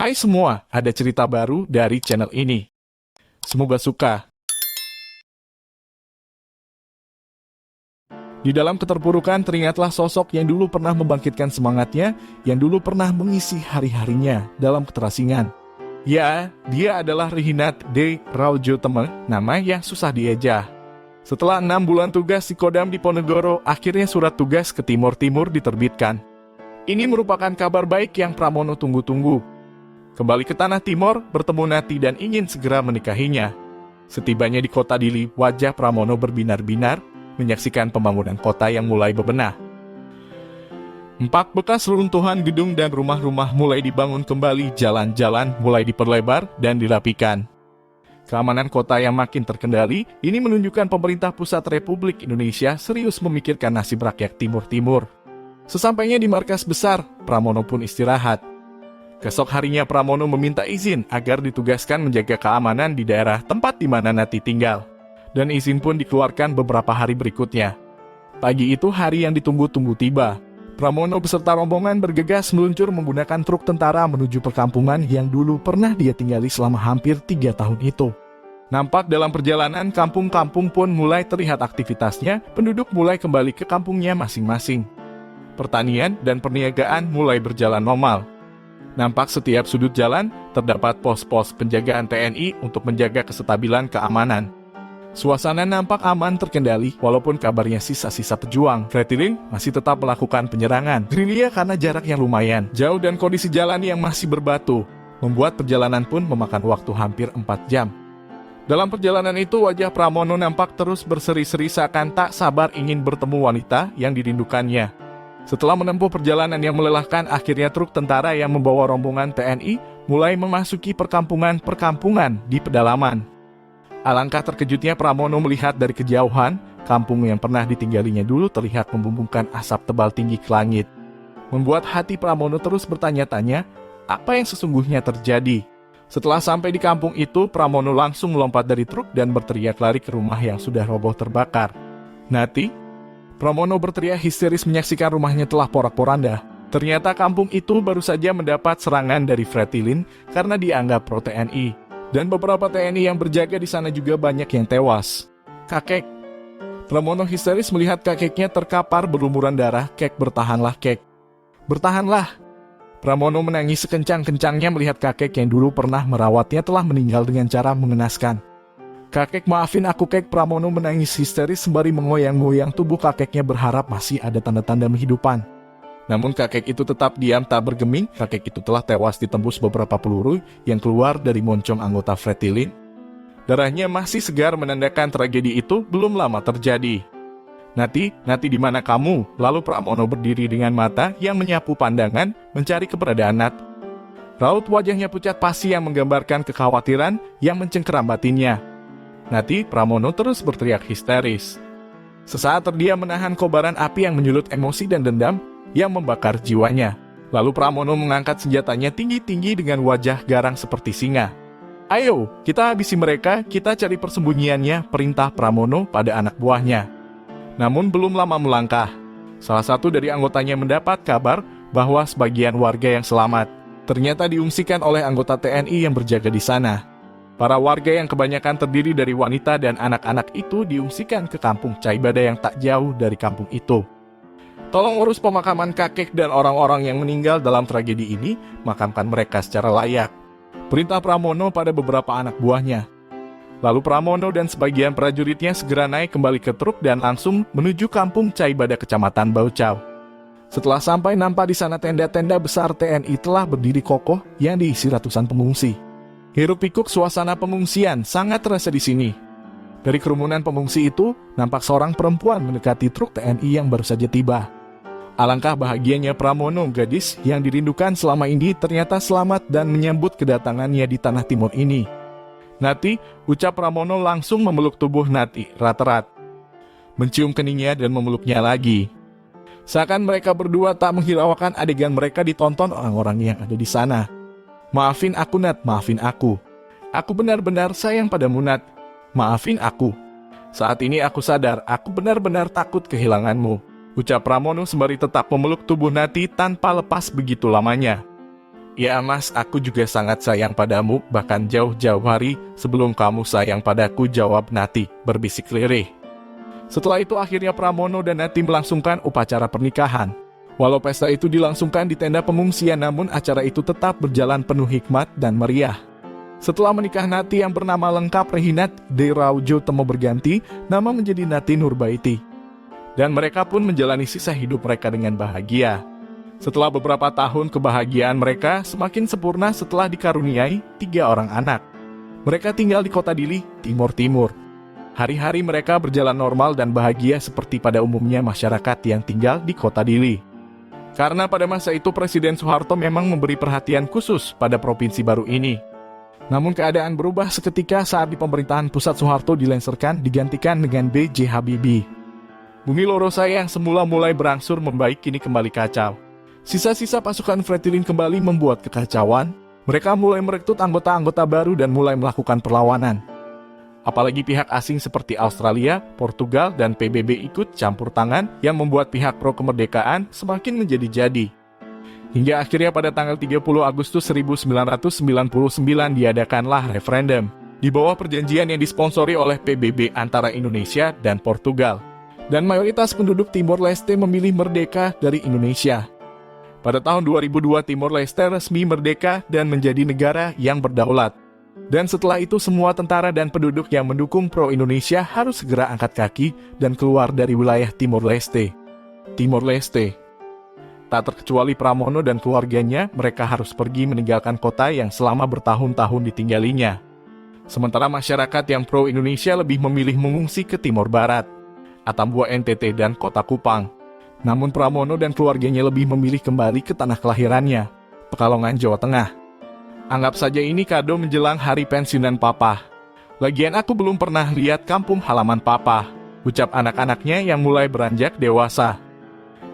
Hai semua, ada cerita baru dari channel ini. Semoga suka. Di dalam keterpurukan teringatlah sosok yang dulu pernah membangkitkan semangatnya, yang dulu pernah mengisi hari-harinya dalam keterasingan. Ya, dia adalah Rihinat de Raujoteme, nama yang susah dieja. Setelah 6 bulan tugas di Kodam Diponegoro, akhirnya surat tugas ke Timur-Timur diterbitkan. Ini merupakan kabar baik yang Pramono tunggu-tunggu. Kembali ke Tanah Timur, bertemu Nati dan ingin segera menikahinya. Setibanya di kota Dili, wajah Pramono berbinar-binar, menyaksikan pembangunan kota yang mulai bebenah. 4 bekas runtuhan gedung dan rumah-rumah mulai dibangun kembali, jalan-jalan mulai diperlebar dan dirapikan. Keamanan kota yang makin terkendali, ini menunjukkan pemerintah pusat Republik Indonesia serius memikirkan nasib rakyat Timur-Timur. Sesampainya di markas besar, Pramono pun istirahat. Kesok harinya Pramono meminta izin agar ditugaskan menjaga keamanan di daerah tempat di mana Nati tinggal. Dan izin pun dikeluarkan beberapa hari berikutnya. Pagi itu hari yang ditunggu-tunggu tiba. Pramono beserta rombongan bergegas meluncur menggunakan truk tentara menuju perkampungan yang dulu pernah dia tinggali selama hampir 3 tahun itu. Nampak dalam perjalanan kampung-kampung pun mulai terlihat aktivitasnya, penduduk mulai kembali ke kampungnya masing-masing. Pertanian dan perniagaan mulai berjalan normal. Nampak setiap sudut jalan terdapat pos-pos penjagaan TNI untuk menjaga kestabilan keamanan. Suasana nampak aman terkendali walaupun kabarnya sisa-sisa pejuang. Fretilin masih tetap melakukan penyerangan. Gerilya karena jarak yang lumayan jauh dan kondisi jalan yang masih berbatu, membuat perjalanan pun memakan waktu hampir 4 jam. Dalam perjalanan itu wajah Pramono nampak terus berseri-seri seakan tak sabar ingin bertemu wanita yang dirindukannya. Setelah menempuh perjalanan yang melelahkan, akhirnya truk tentara yang membawa rombongan TNI mulai memasuki perkampungan-perkampungan di pedalaman. Alangkah terkejutnya Pramono melihat dari kejauhan, kampung yang pernah ditinggalinya dulu terlihat membumbungkan asap tebal tinggi ke langit. Membuat hati Pramono terus bertanya-tanya, apa yang sesungguhnya terjadi? Setelah sampai di kampung itu, Pramono langsung melompat dari truk dan berteriak lari ke rumah yang sudah roboh terbakar. Nati? Pramono berteriak histeris menyaksikan rumahnya telah porak-poranda. Ternyata kampung itu baru saja mendapat serangan dari Fretilin karena dianggap pro-TNI. Dan beberapa TNI yang berjaga di sana juga banyak yang tewas. Kakek. Pramono histeris melihat kakeknya terkapar berlumuran darah. Kek, bertahanlah, Kek. Bertahanlah. Pramono menangis sekencang-kencangnya melihat kakek yang dulu pernah merawatnya telah meninggal dengan cara mengenaskan. Kakek, maafin aku, Kek. Pramono menangis histeris sembari mengoyang-ngoyang tubuh kakeknya berharap masih ada tanda-tanda kehidupan. Namun kakek itu tetap diam tak bergeming. Kakek itu telah tewas ditembus beberapa peluru yang keluar dari moncong anggota Fretilin. Darahnya masih segar menandakan tragedi itu belum lama terjadi. Nati di mana kamu? Lalu Pramono berdiri dengan mata yang menyapu pandangan mencari keberadaan Nat. Raut wajahnya pucat pasi yang menggambarkan kekhawatiran yang mencengkeram batinnya. Nati, Pramono terus berteriak histeris. Sesaat terdiam menahan kobaran api yang menyulut emosi dan dendam yang membakar jiwanya. Lalu Pramono mengangkat senjatanya tinggi-tinggi dengan wajah garang seperti singa. Ayo, kita habisi mereka, kita cari persembunyiannya, perintah Pramono pada anak buahnya. Namun belum lama melangkah, salah satu dari anggotanya mendapat kabar bahwa sebagian warga yang selamat ternyata diungsikan oleh anggota TNI yang berjaga di sana. Para warga yang kebanyakan terdiri dari wanita dan anak-anak itu diungsikan ke kampung Caibada yang tak jauh dari kampung itu. Tolong urus pemakaman kakek dan orang-orang yang meninggal dalam tragedi ini, makamkan mereka secara layak. Perintah Pramono pada beberapa anak buahnya. Lalu Pramono dan sebagian prajuritnya segera naik kembali ke truk dan langsung menuju kampung Caibada kecamatan Baucau. Setelah sampai nampak di sana tenda-tenda besar TNI telah berdiri kokoh yang diisi ratusan pengungsi. Hiruk-pikuk suasana pengungsian sangat terasa di sini. Dari kerumunan pengungsi itu, nampak seorang perempuan mendekati truk TNI yang baru saja tiba. Alangkah bahagianya Pramono, gadis yang dirindukan selama ini ternyata selamat dan menyambut kedatangannya di Tanah Timur ini. Nati, ucap Pramono langsung memeluk tubuh Nati erat-erat. Mencium keningnya dan memeluknya lagi. Seakan mereka berdua tak menghiraukan adegan mereka ditonton orang-orang yang ada di sana. Maafin aku, Nat, maafin aku. Aku benar-benar sayang padamu, Nat. Maafin aku. Saat ini aku sadar, aku benar-benar takut kehilanganmu. Ucap Pramono sembari tetap memeluk tubuh Nati tanpa lepas begitu lamanya. Ya mas, aku juga sangat sayang padamu, bahkan jauh-jauh hari sebelum kamu sayang padaku, jawab Nati, berbisik lirih. Setelah itu akhirnya Pramono dan Nati melangsungkan upacara pernikahan. Walau pesta itu dilangsungkan di tenda pengungsian, namun acara itu tetap berjalan penuh hikmat dan meriah. Setelah menikah, Nati yang bernama lengkap Rehinat de Raudjotemu berganti nama menjadi Nati Nurbaiti. Dan mereka pun menjalani sisa hidup mereka dengan bahagia. Setelah beberapa tahun, kebahagiaan mereka semakin sempurna setelah dikaruniai 3 orang anak. Mereka tinggal di kota Dili, Timur Timur. Hari-hari mereka berjalan normal dan bahagia seperti pada umumnya masyarakat yang tinggal di kota Dili. Karena pada masa itu Presiden Soeharto memang memberi perhatian khusus pada provinsi baru ini. Namun keadaan berubah seketika saat di pemerintahan pusat Soeharto dilengsarkan digantikan dengan B.J. Habibie. Bumi Lorosaya yang semula mulai berangsur membaik kini kembali kacau. Sisa-sisa pasukan Fretilin kembali membuat kekacauan. Mereka mulai merekrut anggota-anggota baru dan mulai melakukan perlawanan. Apalagi pihak asing seperti Australia, Portugal, dan PBB ikut campur tangan yang membuat pihak pro kemerdekaan semakin menjadi-jadi. Hingga akhirnya pada tanggal 30 Agustus 1999 diadakanlah referendum di bawah perjanjian yang disponsori oleh PBB antara Indonesia dan Portugal. Dan mayoritas penduduk Timor Leste memilih merdeka dari Indonesia. Pada tahun 2002 Timor Leste resmi merdeka dan menjadi negara yang berdaulat. Dan setelah itu semua tentara dan penduduk yang mendukung pro-Indonesia harus segera angkat kaki dan keluar dari wilayah Timor Leste. Timor Leste. Tak terkecuali Pramono dan keluarganya, mereka harus pergi meninggalkan kota yang selama bertahun-tahun ditinggalinya. Sementara masyarakat yang pro-Indonesia lebih memilih mengungsi ke Timor Barat, Atambua NTT dan kota Kupang. Namun Pramono dan keluarganya lebih memilih kembali ke tanah kelahirannya, Pekalongan, Jawa Tengah. Anggap saja ini kado menjelang hari pensiunan papa. Lagian aku belum pernah lihat kampung halaman papa, ucap anak-anaknya yang mulai beranjak dewasa.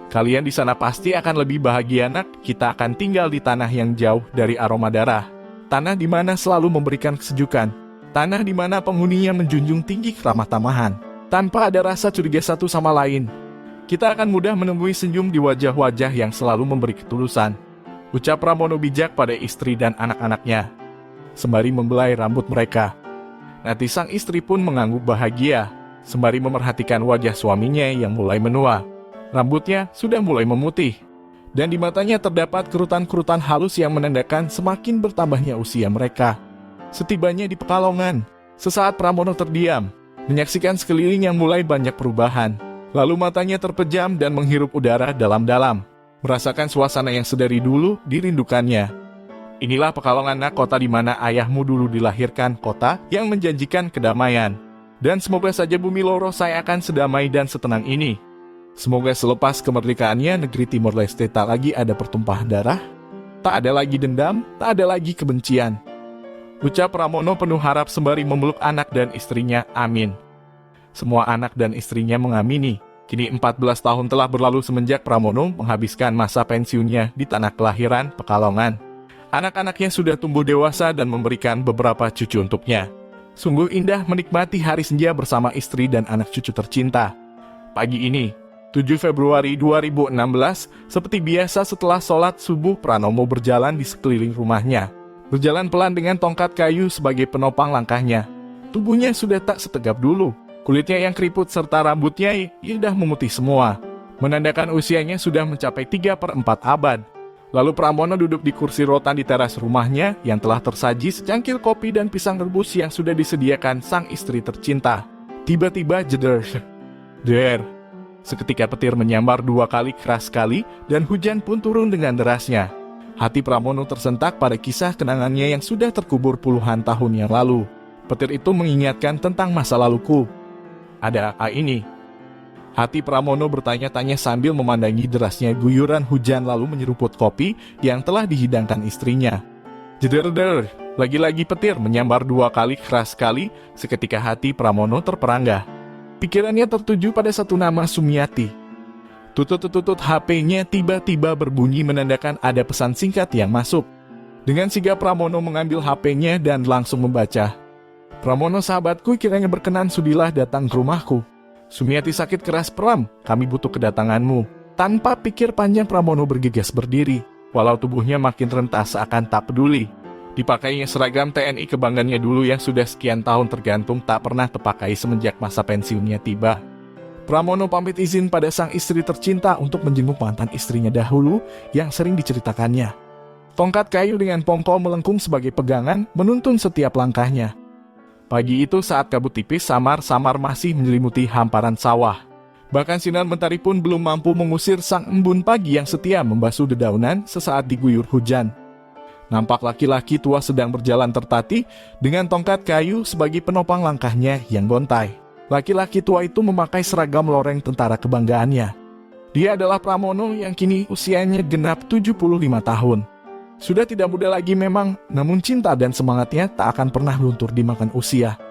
Kalian di sana pasti akan lebih bahagia nak, kita akan tinggal di tanah yang jauh dari aroma darah. Tanah di mana selalu memberikan kesejukan. Tanah di mana penghuninya menjunjung tinggi keramah tamahan, tanpa ada rasa curiga satu sama lain. Kita akan mudah menemui senyum di wajah-wajah yang selalu memberi ketulusan, ucap Pramono bijak pada istri dan anak-anaknya, sembari membelai rambut mereka. Nanti sang istri pun mengangguk bahagia, sembari memerhatikan wajah suaminya yang mulai menua. Rambutnya sudah mulai memutih, dan di matanya terdapat kerutan-kerutan halus yang menandakan semakin bertambahnya usia mereka. Setibanya di Pekalongan, sesaat Pramono terdiam, menyaksikan sekeliling yang mulai banyak perubahan. Lalu matanya terpejam dan menghirup udara dalam-dalam, merasakan suasana yang sedari dulu dirindukannya. Inilah Pekalongan nak, kota di mana ayahmu dulu dilahirkan, kota yang menjanjikan kedamaian. Dan semoga saja bumi Lorosaya akan sedamai dan setenang ini. Semoga selepas kemerdekaannya negeri Timor Leste tak lagi ada pertumpahan darah, tak ada lagi dendam, tak ada lagi kebencian. Ucap Pramono penuh harap sembari memeluk anak dan istrinya, amin. Semua anak dan istrinya mengamini. Kini 14 tahun telah berlalu semenjak Pramono menghabiskan masa pensiunnya di tanah kelahiran Pekalongan. Anak-anaknya sudah tumbuh dewasa dan memberikan beberapa cucu untuknya. Sungguh indah menikmati hari senja bersama istri dan anak cucu tercinta. Pagi ini, 7 Februari 2016, seperti biasa setelah sholat subuh, Pranomo berjalan di sekeliling rumahnya. Berjalan pelan dengan tongkat kayu sebagai penopang langkahnya. Tubuhnya sudah tak setegap dulu. Kulitnya yang keriput serta rambutnya sudah memutih semua, menandakan usianya sudah mencapai 3/4 abad. Lalu Pramono duduk di kursi rotan di teras rumahnya yang telah tersaji secangkir kopi dan pisang rebus yang sudah disediakan sang istri tercinta. Tiba-tiba jeder. Seketika petir menyambar 2 kali keras sekali dan hujan pun turun dengan derasnya. Hati Pramono tersentak pada kisah kenangannya yang sudah terkubur puluhan tahun yang lalu. Petir itu mengingatkan tentang masa laluku. Ada apa ini? Hati Pramono bertanya-tanya sambil memandangi derasnya guyuran hujan lalu menyeruput kopi yang telah dihidangkan istrinya. Jeder, lagi-lagi petir menyambar 2 kali keras sekali, seketika hati Pramono terperangah. Pikirannya tertuju pada satu nama, Sumiati. Tutut-tutut HP-nya tiba-tiba berbunyi menandakan ada pesan singkat yang masuk. Dengan sigap Pramono mengambil HP-nya dan langsung membaca. Pramono sahabatku, kiranya berkenan sudilah datang ke rumahku. Sumiati sakit keras, Pram, kami butuh kedatanganmu. Tanpa pikir panjang Pramono bergegas berdiri. Walau tubuhnya makin rentah seakan tak peduli. Dipakainya seragam TNI kebanggaannya dulu yang sudah sekian tahun tergantung tak pernah terpakai semenjak masa pensiunnya tiba. Pramono pamit izin pada sang istri tercinta untuk menjenguk mantan istrinya dahulu yang sering diceritakannya. Tongkat kayu dengan pongkol melengkung sebagai pegangan menuntun setiap langkahnya. Pagi itu saat kabut tipis samar-samar masih menyelimuti hamparan sawah. Bahkan sinar mentari pun belum mampu mengusir sang embun pagi yang setia membasuh dedaunan sesaat diguyur hujan. Nampak laki-laki tua sedang berjalan tertatih dengan tongkat kayu sebagai penopang langkahnya yang gontai. Laki-laki tua itu memakai seragam loreng tentara kebanggaannya. Dia adalah Pramono yang kini usianya genap 75 tahun. Sudah tidak muda lagi memang, namun cinta dan semangatnya tak akan pernah luntur dimakan usia.